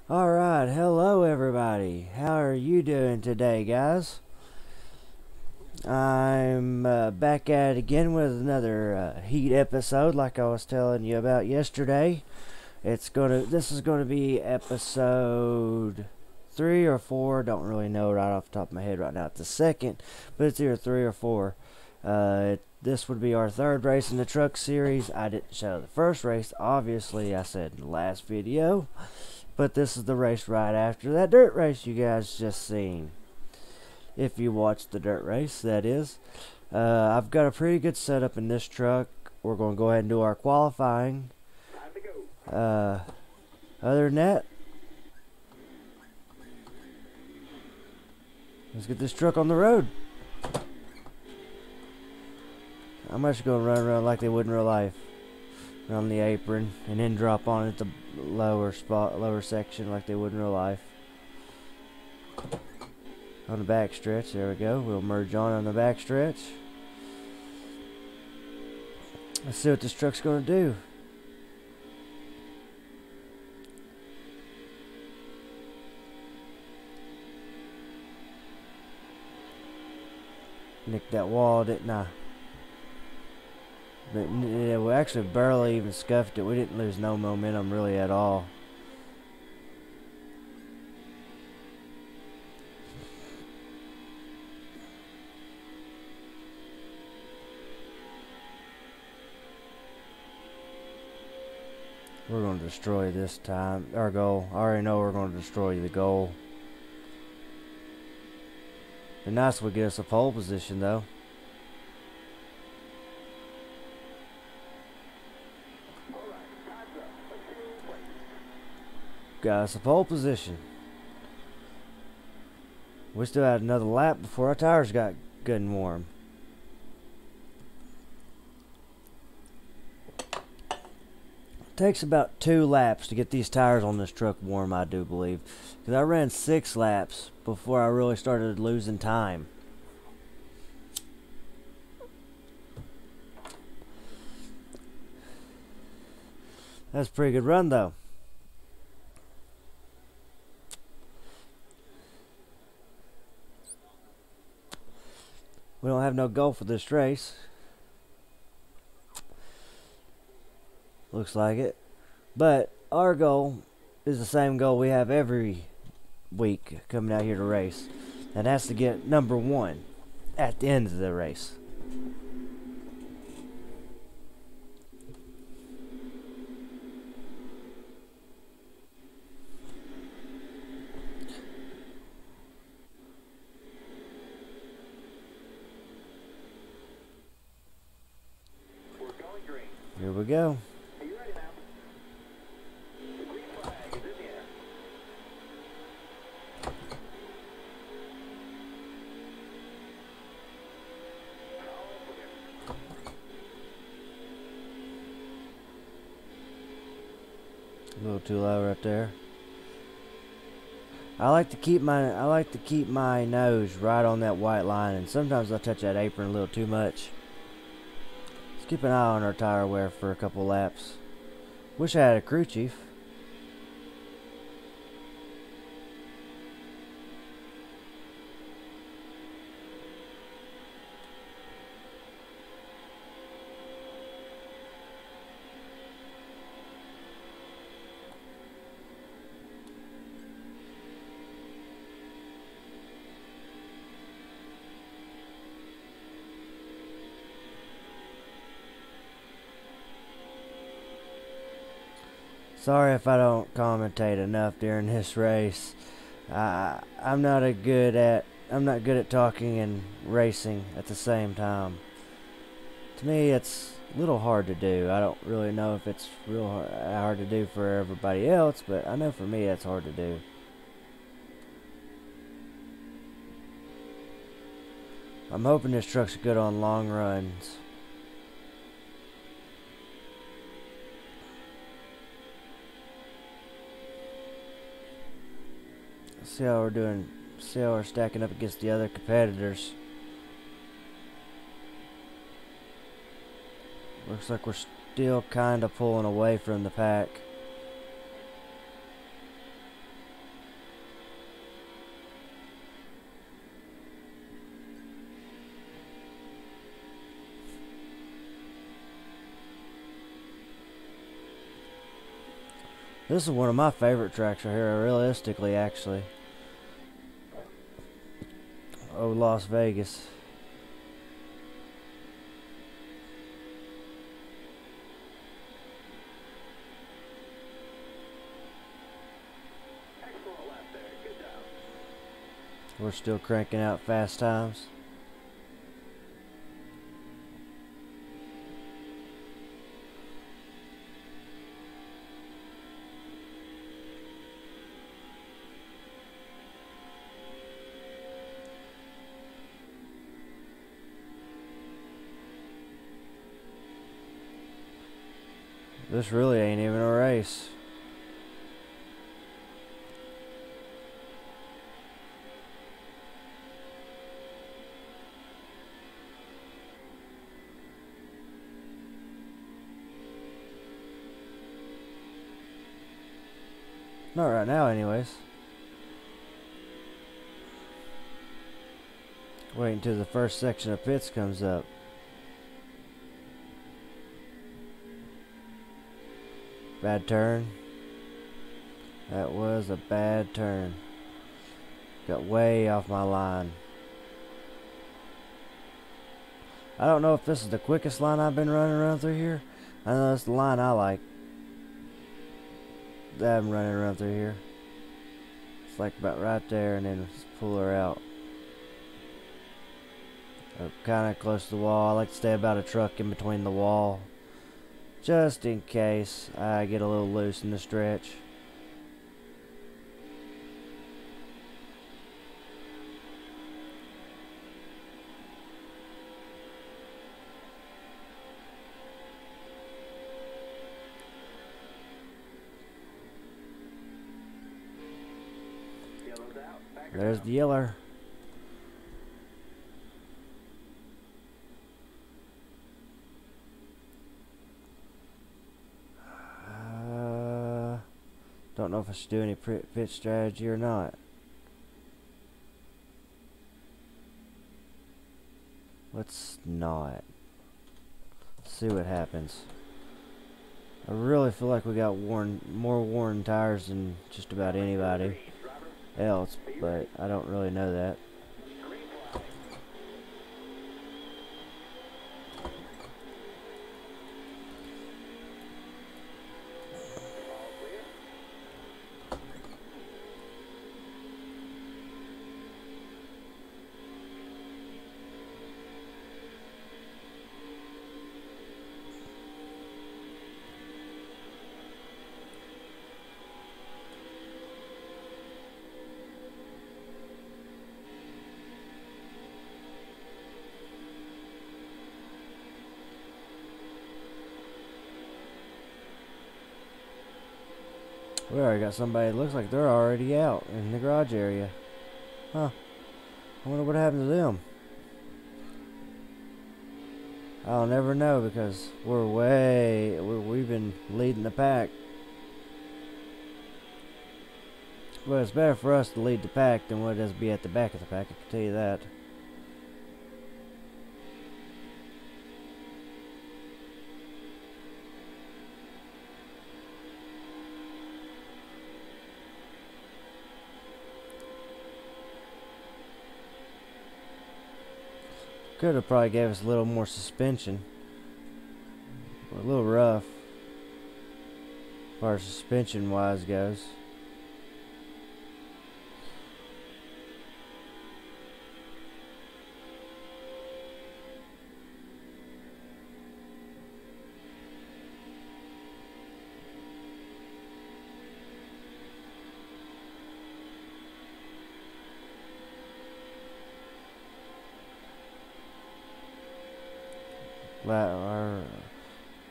Alright, hello everybody. How are you doing today, guys? I'm back at it again with another Heat episode like I was telling you about yesterday. This is gonna be episode 3 or 4, don't really know right off the top of my head right now. It's the second, but it's either 3 or 4. This would be our third race in the truck series. I didn't show the first race, obviously I said in the last video. But this is the race right after that dirt race you guys just seen. If you watched the dirt race, that is. I've got a pretty good setup in this truck. We're going to go ahead and do our qualifying. Other than that, let's get this truck on the road. I'm just going to run around like they would in real life. On the apron and then drop on at the lower section like they would in real life. On the back stretch, there we go. We'll merge on the back stretch. Let's see what this truck's going to do. Nicked that wall, didn't I? But yeah, we actually barely even scuffed it. We didn't lose no momentum really at all. We're going to destroy this time. Our goal. I already know we're going to destroy the goal. Be nice if we get us a pole position though. Got us a pole position. We still had another lap before our tires got good and warm. It takes about 2 laps to get these tires on this truck warm, I do believe. Because I ran 6 laps before I really started losing time. That's a pretty good run though. We don't have no goal for this race. Looks like it. But our goal is the same goal we have every week coming out here to race. And that's to get number 1 at the end of the race. Here we go. Are you ready now? The green flag is in the air. A little too low right there. I like to keep my nose right on that white line, and sometimes I touch that apron a little too much. Let's keep an eye on our tire wear for a couple laps. Wish I had a crew chief. Sorry if I don't commentate enough during this race. I'm not good at talking and racing at the same time. To me, it's a little hard to do. I don't really know if it's real hard to do for everybody else, but I know for me it's hard to do. I'm hoping this truck's good on long runs. See how we're doing. See how we're stacking up against the other competitors. Looks like we're still kind of pulling away from the pack. This is one of my favorite tracks right here, realistically, actually. Oh, Las Vegas. Excellent lap there. Good job. We're still cranking out fast times. This really ain't even a race. Not right now, anyways. Wait until the first section of pits comes up. Bad turn. That was a bad turn. Got way off my line. I don't know if this is the quickest line I've been running around through here. I know that's the line I like. That I'm running around through here. It's like about right there, and then just pull her out. I'm kind of close to the wall. I like to stay about a truck in between the wall, just in case I get a little loose in the stretch. Yellow's out. Back There's around. the yeller. Don't know if I should do any pit strategy or not. Let's not. See what happens. I really feel like we got more worn tires than just about anybody else, but I don't really know that. Green flag. All clear. We already got somebody that looks like they're already out in the garage area. Huh. I wonder what happened to them. I'll never know because we've been leading the pack. But it's better for us to lead the pack than what it is to be at the back of the pack, I can tell you that. Could have probably gave us a little more suspension. We're a little rough as far as suspension wise goes.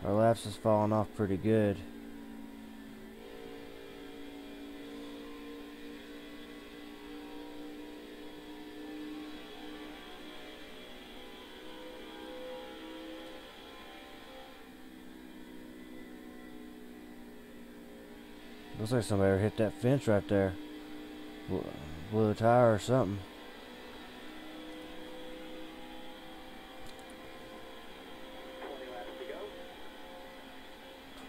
Our laps is falling off pretty good. Looks like somebody hit that fence right there. Blew a tire or something. 20 laps to go.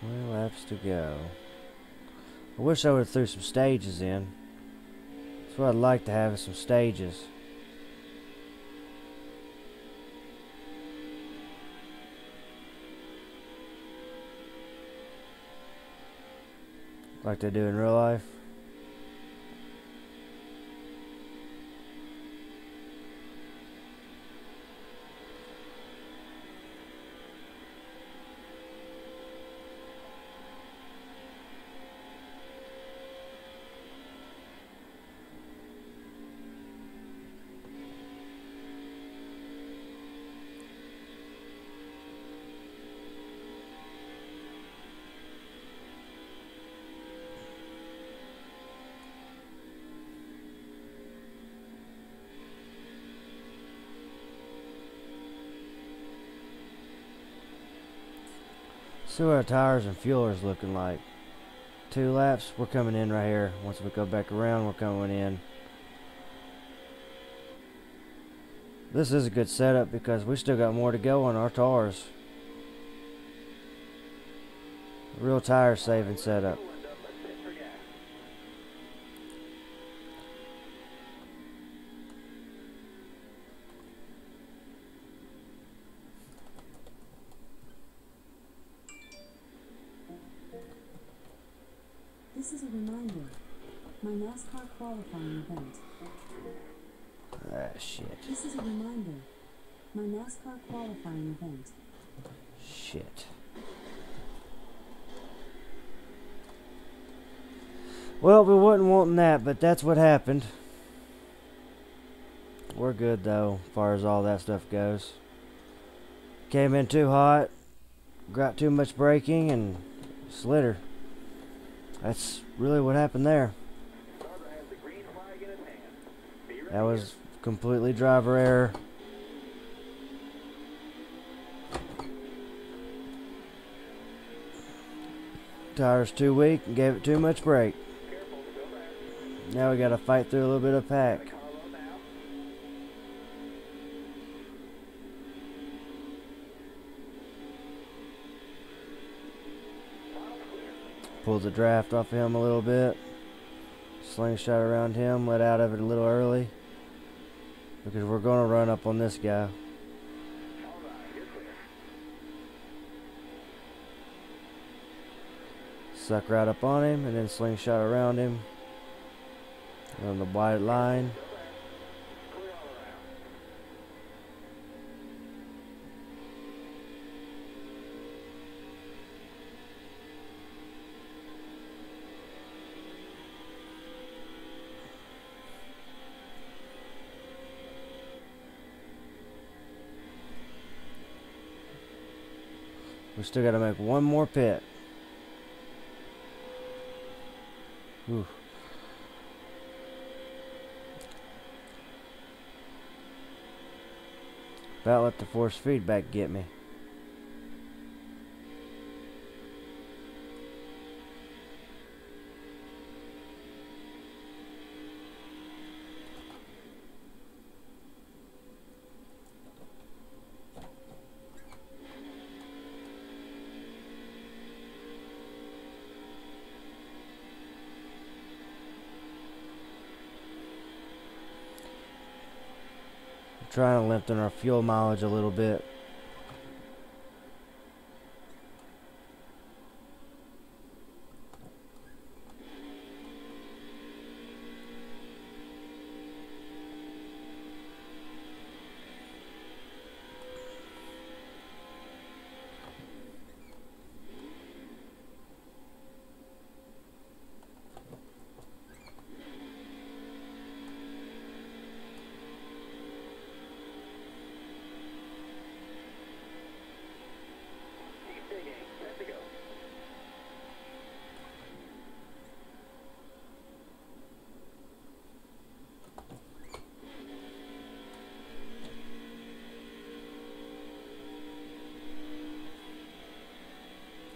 20 laps to go. I wish I would have threw some stages in. That's what I'd like to have, is some stages. Like they do in real life. See what our tires and fuel is looking like. 2 laps, we're coming in right here. Once we go back around, we're coming in. This is a good setup because we still got more to go on our tires. Real tire saving setup. This is a reminder. My NASCAR qualifying event. Ah, shit. This is a reminder. My NASCAR qualifying event. Shit. Well, we wasn't wanting that, but that's what happened. We're good, though, as far as all that stuff goes. Came in too hot, got too much braking, and slid her. That's really what happened there. That was completely driver error. Tires too weak and gave it too much brake. Now we gotta fight through a little bit of pack. Pulled the draft off of him a little bit. Slingshot around him, let out of it a little early. Because we're gonna run up on this guy. Suck right up on him and then slingshot around him. On the wide line. We still got to make one more pit. Ooh. About let the force feedback get me. Trying to lengthen our fuel mileage a little bit.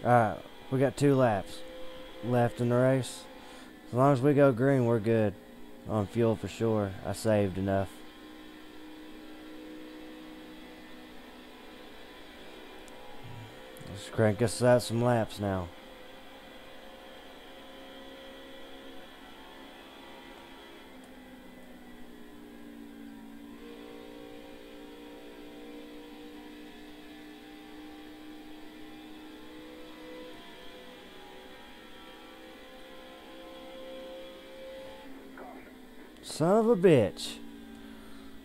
Alright, we got 2 laps left in the race. As long as we go green, we're good. On fuel for sure. I saved enough. Let's crank us out some laps now. Son of a bitch.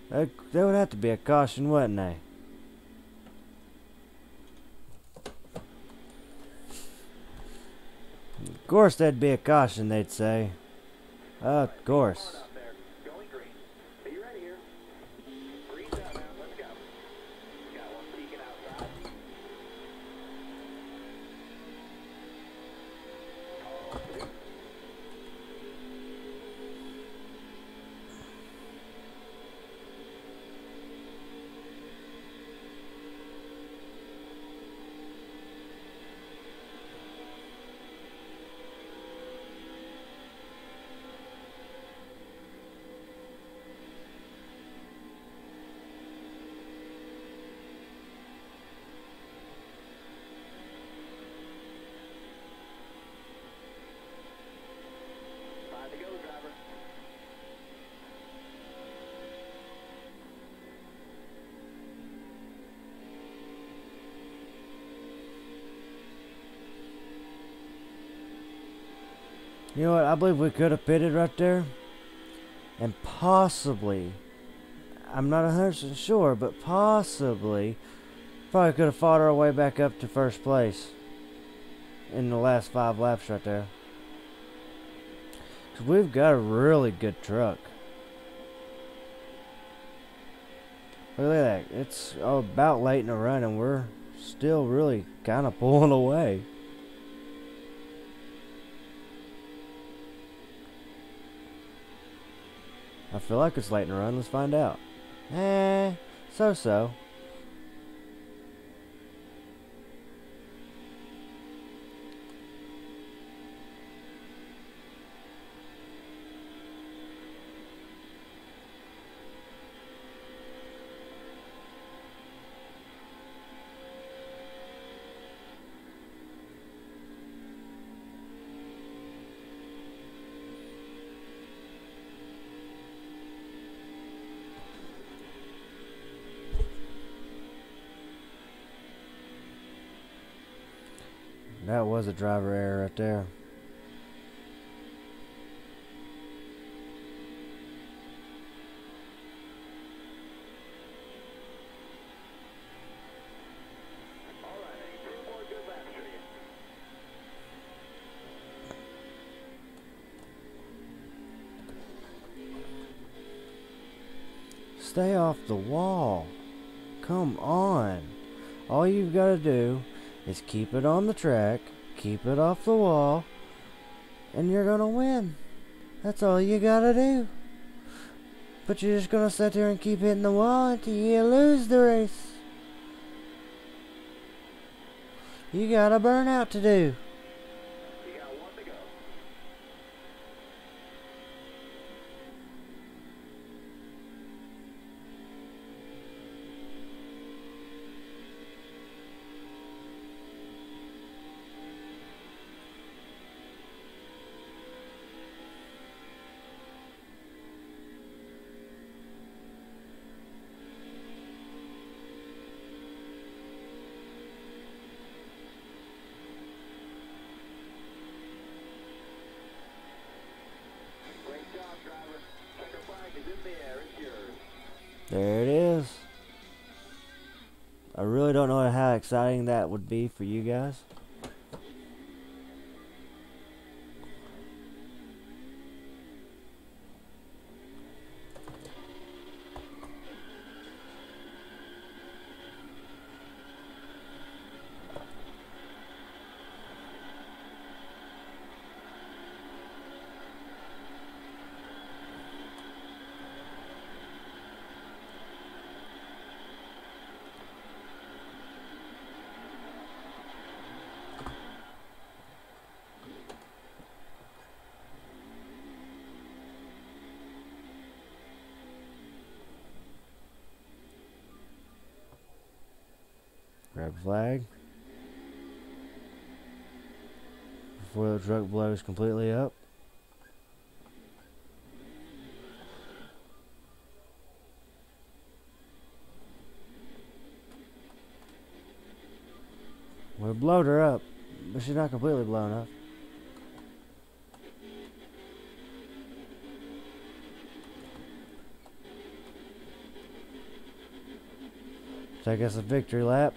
That would have to be a caution, wouldn't they? Of course that'd be a caution, they'd say. Of course. Going green. Are you ready here? Green's out now. Let's go. Got one peeking outside. Five to go, driver. You know what? I believe we could have pitted right there. And possibly, I'm not 100% sure, but possibly, probably could have fought our way back up to first place in the last 5 laps right there. 'Cause we've got a really good truck. Look at that. It's about late in the run and we're still really kind of pulling away. I feel like it's late in the run. Let's find out. So-so. That was a driver error right there. All right, Eddie. 2 more good laps for you. Stay off the wall. Come on. All you've got to do is keep it on the track, keep it off the wall, and you're gonna win. That's all you gotta do. But you're just gonna sit there and keep hitting the wall until you lose the race. You got a burnout to do. You got 1 to go. Great job, driver. Checker flag is in the air. It's yours. There it is. I really don't know how exciting that would be for you guys. Grab flag. Before the truck blows completely up. We blowed her up, but she's not completely blown up. take us a victory lap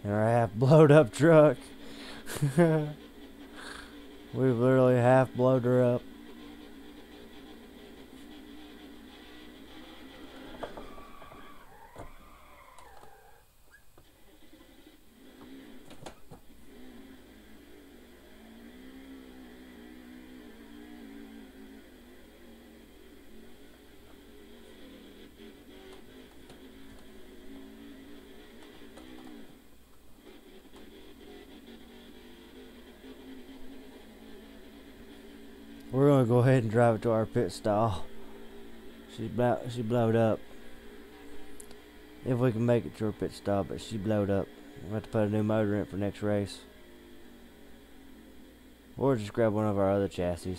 in our half blowed up truck. We've literally half blowed her up. We're gonna go ahead and drive it to our pit stall. She blowed up. If we can make it to our pit stall, but she blowed up. We'll have to put a new motor in it for next race. Or just grab one of our other chassis.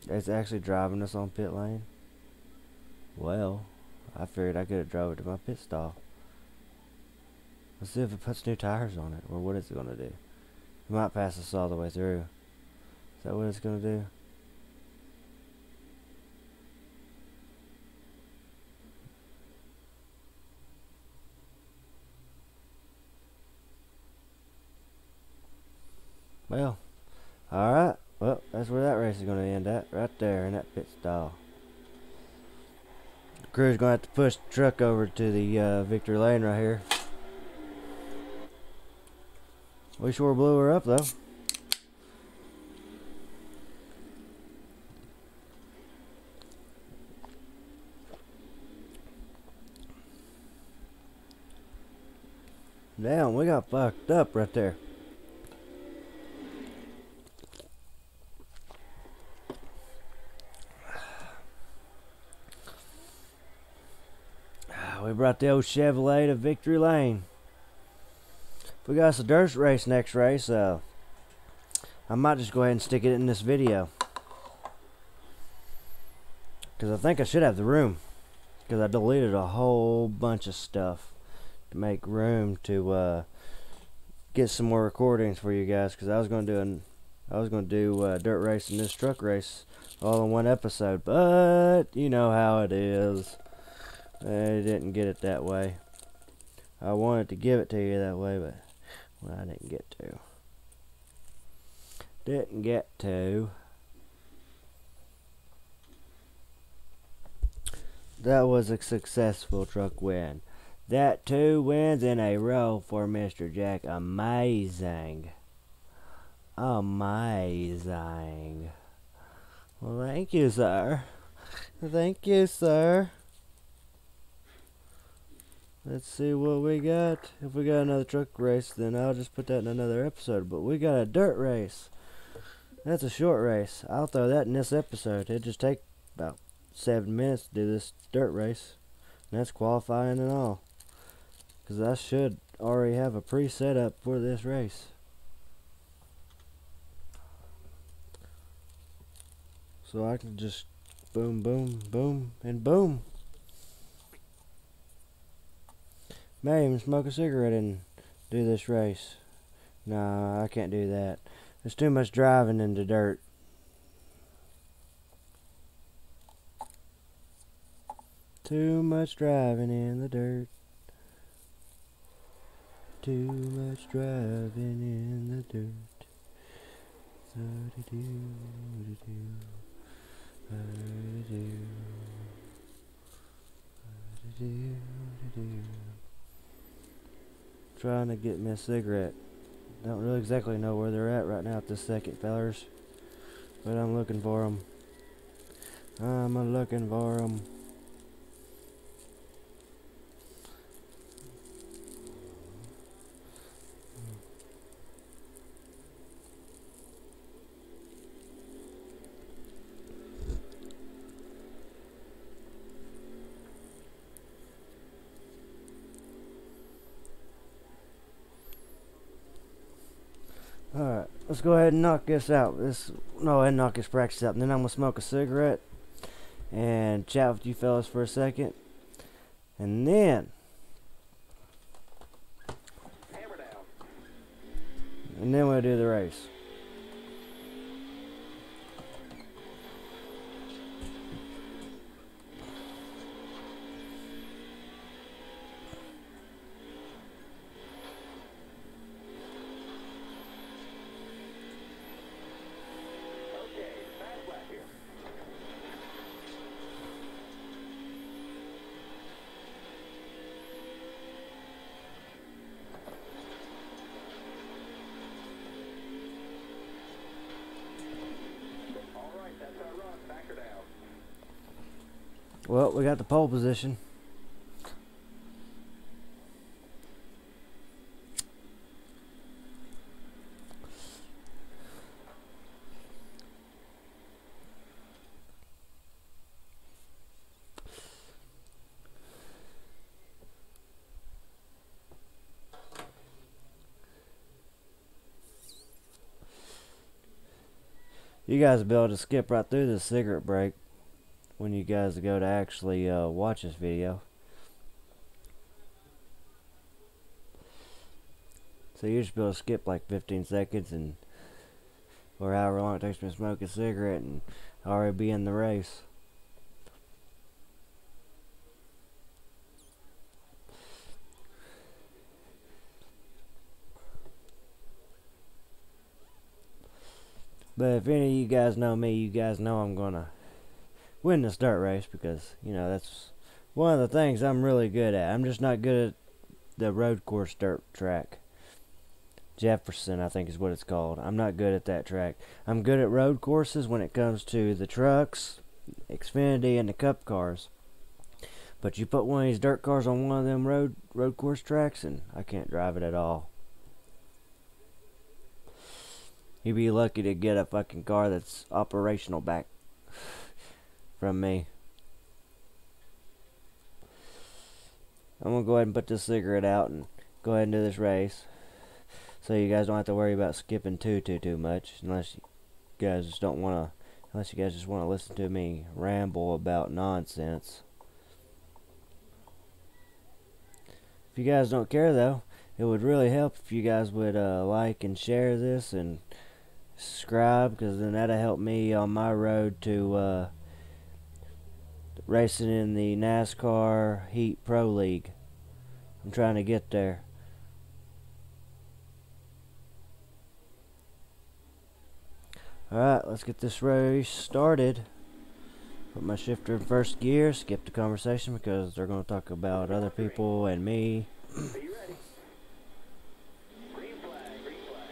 It's actually driving us on pit lane. Well, I figured I could have drove it to my pit stall. Let's see if it puts new tires on it, or what it's gonna do. It might pass us all the way through. Is that what it's gonna do? Well, alright. Well, that's where that race is going to end at, right there in that pit stall. The crew's going to have to push the truck over to the victory lane right here. We sure blew her up, though. Damn, we got fucked up right there. We brought the old Chevrolet to victory lane. We got us a dirt race next race. I might just go ahead and stick it in this video, because I think I should have the room, because I deleted a whole bunch of stuff to make room to get some more recordings for you guys, because I was going to do dirt race and this truck race all in one episode, but you know how it is. I didn't get it that way. I wanted to give it to you that way, but well, I didn't get to. That was a successful truck win. That 2 wins in a row for Mr. Jack. Amazing. Amazing. Well, thank you, sir. Thank you, sir. Let's see what we got. If we got another truck race, then I'll just put that in another episode. But we got a dirt race. That's a short race. I'll throw that in this episode. It'll just take about 7 minutes to do this dirt race. And that's qualifying and all. Because I should already have a pre-setup for this race. So I can just boom, boom, boom, and boom. May even smoke a cigarette and do this race. No, I can't do that. There's too much driving in the dirt. Too much driving in the dirt. Too much driving in the dirt. Trying to get me a cigarette. Don't really exactly know where they're at right now at this second, fellers. But I'm looking for them. I'm looking for them. Alright, let's go ahead and knock this out. Go ahead and knock this practice out. And then I'm going to smoke a cigarette and chat with you fellas for a second. And then and then we'll do the race. Okay, fast lap here. All right, that's our run. Back her down. Well, we got the pole position. You guys will be able to skip right through the cigarette break when you guys go to actually watch this video. So you just be able to skip like 15 seconds and or however long it takes me to smoke a cigarette and already be in the race. But if any of you guys know me, you guys know I'm gonna win this dirt race because, you know, that's one of the things I'm really good at. I'm just not good at the road course dirt track. Jefferson, I think is what it's called. I'm not good at that track. I'm good at road courses when it comes to the trucks, Xfinity, and the Cup cars. But you put one of these dirt cars on one of them road course tracks, and I can't drive it at all. You'd be lucky to get a fucking car that's operational back from me. I'm gonna go ahead and put this cigarette out and go ahead and do this race, so you guys don't have to worry about skipping too much, unless you guys just don't wanna, unless you guys just wanna listen to me ramble about nonsense. If you guys don't care though, it would really help if you guys would like and share this and subscribe, because then that'll help me on my road to racing in the NASCAR Heat Pro League. I'm trying to get there. Alright, let's get this race started. Put my shifter in first gear, skip the conversation because they're going to talk about other people and me. Are you ready? Green flag, green flag.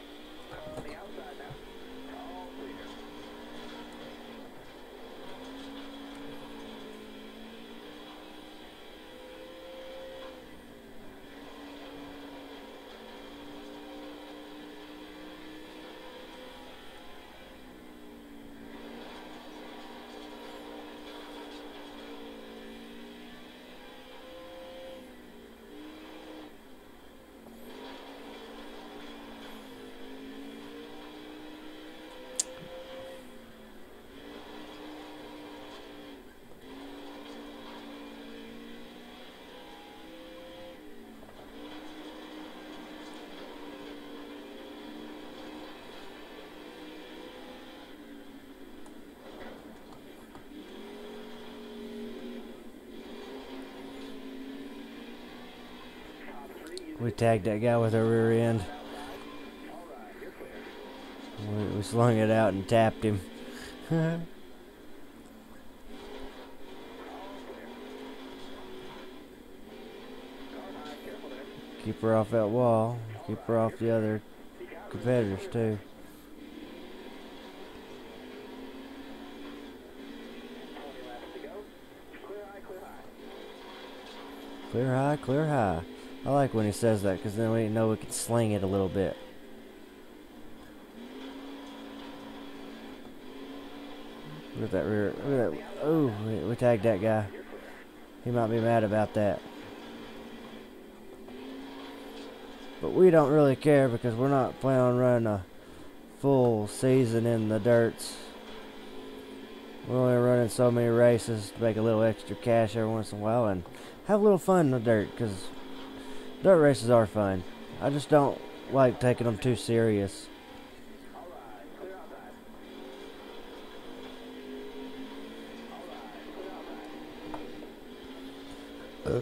On the outside now. All clear. We tagged that guy with our rear end. We slung it out and tapped him. Keep her off that wall. Keep her off the other competitors too. Clear high, clear high. I like when he says that, because then we know we can sling it a little bit. Look at that rear. Look at that. Ooh, we tagged that guy. He might be mad about that. But we don't really care because we're not planning on running a full season in the dirts. We're only running so many races to make a little extra cash every once in a while and have a little fun in the dirt, because dirt races are fun. I just don't like taking them too serious.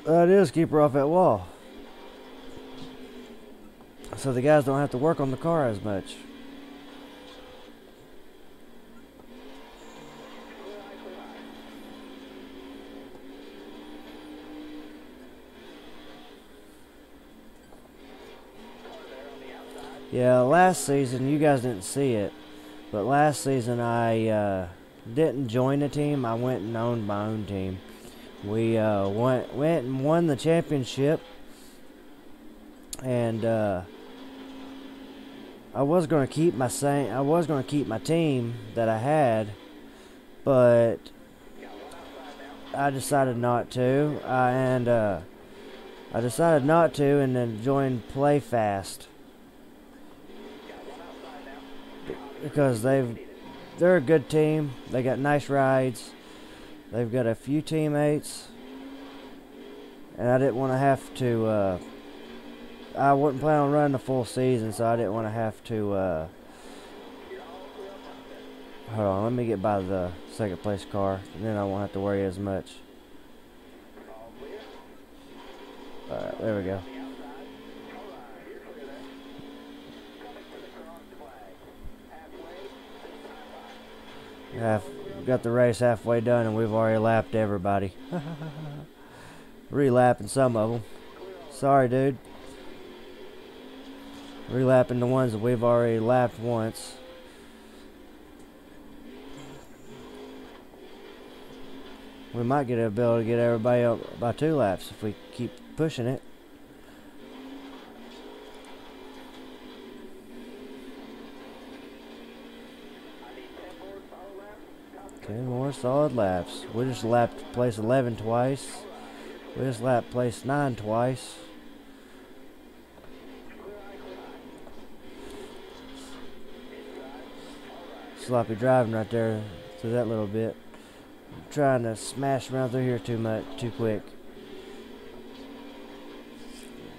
That is, keep her off that wall. So the guys don't have to work on the car as much. Yeah, last season, you guys didn't see it, but last season I didn't join a team. I went and owned my own team. We went and won the championship, and I was going to keep my team that I had, but I decided not to. I decided not to, and then joined Play Fast. Because they're a good team. They got nice rides. They've got a few teammates, and I didn't want to have to. I wasn't planning on running the full season, so I didn't want to have to. Hold on, let me get by the second place car, and then I won't have to worry as much. All right, there we go. Got the race halfway done, and we've already lapped everybody. Relapping some of them. Sorry, dude. Relapping the ones that we've already lapped once. We might get able to get everybody up by 2 laps if we keep pushing it. 10 more solid laps. We just lapped place 11 twice. We just lapped place 9 twice. Sloppy driving right there through that little bit. I'm trying to smash around through here too quick.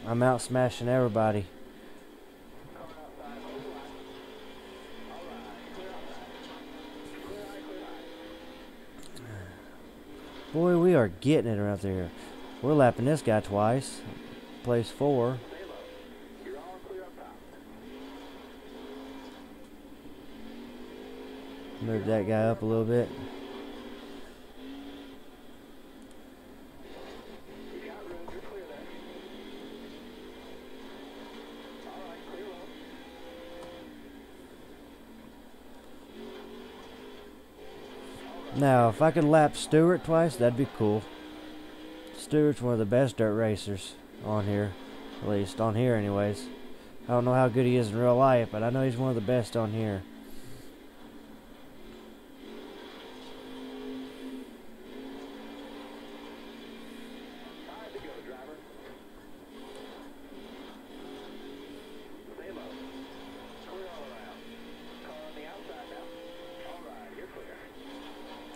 I'm out smashing everybody. Boy, we are getting it around through here. We're lapping this guy twice. Place 4. Move that guy up a little bit. Now, if I could lap Stewart twice, that'd be cool. Stewart's one of the best dirt racers on here. At least, on here anyways. I don't know how good he is in real life, but I know he's one of the best on here.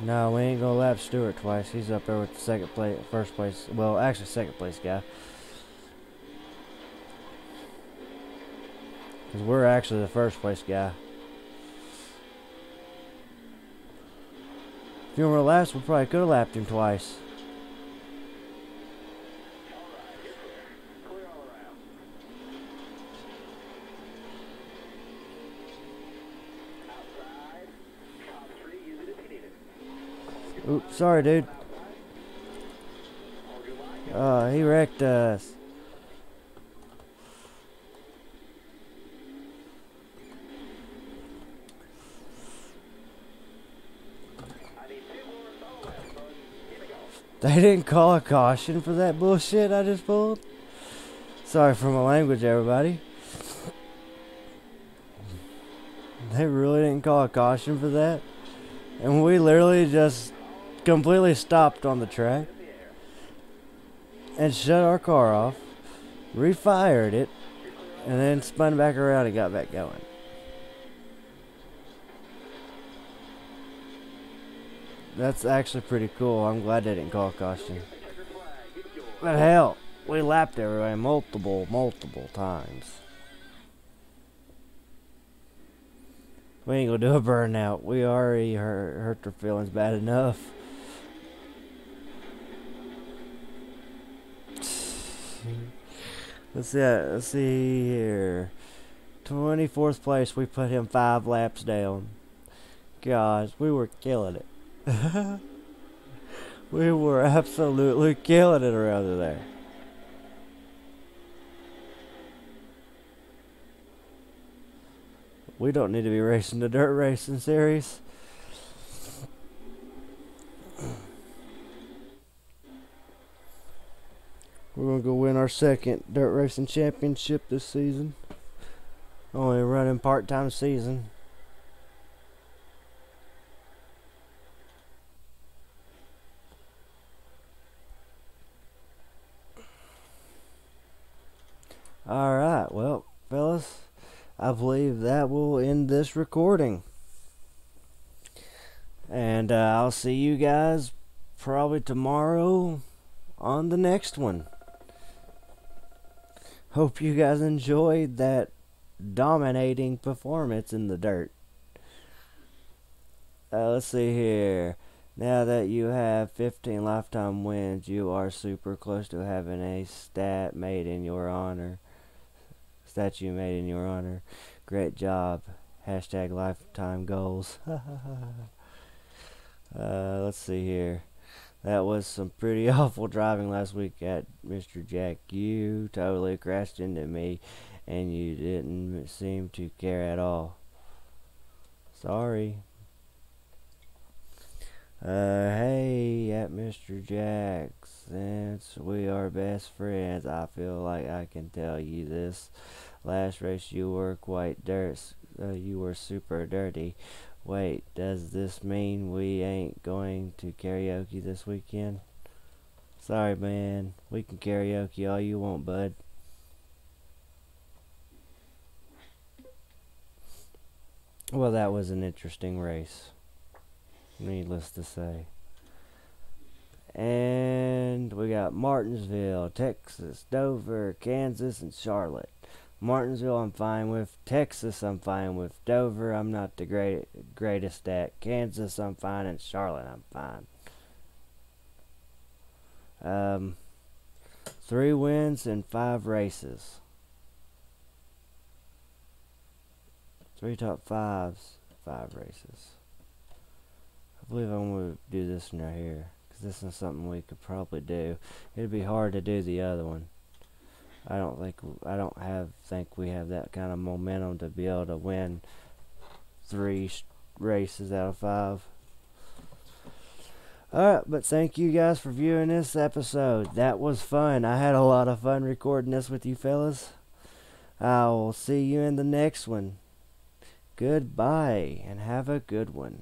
No, we ain't gonna lap Stewart twice. He's up there with the first place. Well, actually, second place guy. Because we're actually the first place guy. If you were last, we probably could have lapped him twice. Oops, sorry, dude. He wrecked us. They didn't call a caution for that bullshit I just pulled. Sorry for my language, everybody. They really didn't call a caution for that. And we literally just completely stopped on the track and shut our car off, refired it, and then spun back around and got back going. That's actually pretty cool. I'm glad they didn't call a caution. But hell, we lapped everybody multiple times. We ain't gonna do a burnout. We already hurt their feelings bad enough. Let's see here. 24th place, we put him 5 laps down. Gosh, we were killing it. We were absolutely killing it around there. We don't need to be racing the dirt racing series. We're going to go win our second dirt racing championship this season. Only running part-time season. Alright, well, fellas, I believe that will end this recording. And I'll see you guys probably tomorrow on the next one. Hope you guys enjoyed that dominating performance in the dirt. Let's see here. Now that you have 15 lifetime wins, you are super close to having a statue made in your honor. Great job. Hashtag lifetime goals. Let's see here. That was some pretty awful driving last week at Mr. Jack. You totally crashed into me and you didn't seem to care at all. Sorry. Hey, at Mr. Jack, since we are best friends, I feel like I can tell you this. Last race you were quite you were super dirty. Wait, does this mean we ain't going to karaoke this weekend? Sorry, man. We can karaoke all you want, bud. Well, that was an interesting race, needless to say. And we got Martinsville, Texas, Dover, Kansas, and Charlotte. Martinsville I'm fine with. Texas I'm fine with. Dover I'm not the greatest at. Kansas I'm fine. And Charlotte I'm fine. 3 wins and 5 races. 3 top 5s, 5 races. I believe I'm going to do this one right here, because this is something we could probably do. It'd be hard to do the other one. I don't think we have that kind of momentum to be able to win 3 races out of 5. Alright, but thank you guys for viewing this episode. That was fun. I had a lot of fun recording this with you fellas. I will see you in the next one. Goodbye, and have a good one.